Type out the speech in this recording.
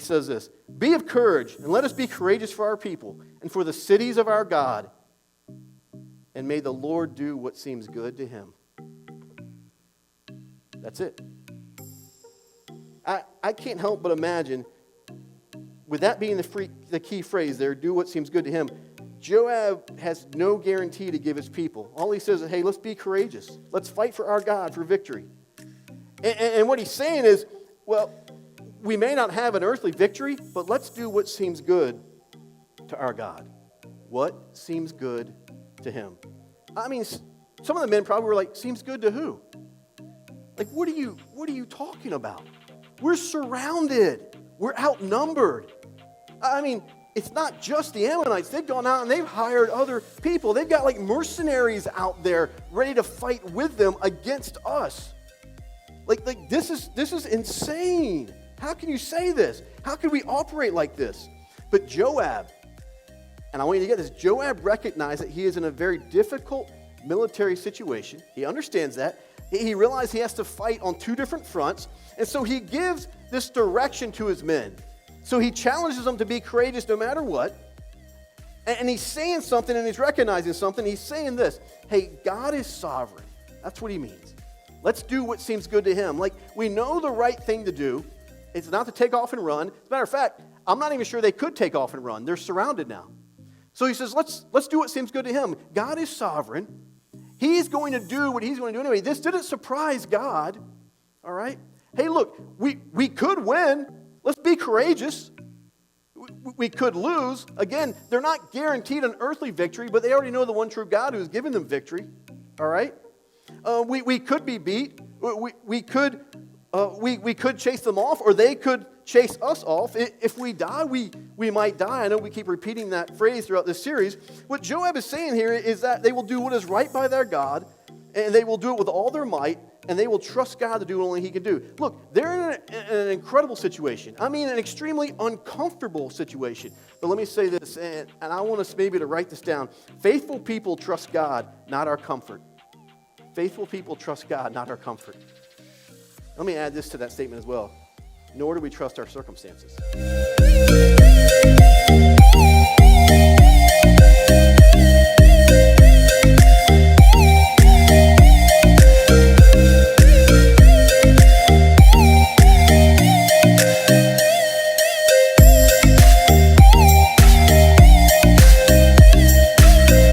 says this, "Be of courage, and let us be courageous for our people and for the cities of our God. And may the Lord do what seems good to him." That's it. I can't help but imagine, with that being the key phrase there, do what seems good to him, Joab has no guarantee to give his people. All he says is, hey, let's be courageous. Let's fight for our God for victory. And what he's saying is, well, we may not have an earthly victory, but let's do what seems good to our God. What seems good to him? I mean, some of the men probably were like, seems good to who? Like, what are you talking about? We're surrounded. We're outnumbered. I mean, it's not just the Ammonites. They've gone out and they've hired other people. They've got like mercenaries out there ready to fight with them against us. Like this is insane. How can you say this? How can we operate like this? But Joab, and I want you to get this, Joab recognized that he is in a very difficult military situation. He understands that. He realized he has to fight on two different fronts. And so he gives this direction to his men. So he challenges them to be courageous no matter what. And he's saying something and he's recognizing something. He's saying this, hey, God is sovereign. That's what he means. Let's do what seems good to him. Like, we know the right thing to do. It's not to take off and run. As a matter of fact, I'm not even sure they could take off and run. They're surrounded now. So he says, let's do what seems good to him. God is sovereign. He's going to do what he's going to do anyway. This didn't surprise God, all right? Hey, look, we could win. Let's be courageous. We could lose. Again, they're not guaranteed an earthly victory, but they already know the one true God who has given them victory, all right? We could be beat. We could chase them off, or they could chase us off. If we die, we might die. I know we keep repeating that phrase throughout this series. What Joab is saying here is that they will do what is right by their God, and they will do it with all their might, and they will trust God to do what only he can do. Look, they're in an incredible situation. I mean, an extremely uncomfortable situation. But let me say this, and I want us maybe to write this down. Faithful people trust God, not our comfort. Faithful people trust God, not our comfort. Let me add this to that statement as well. Nor do we trust our circumstances.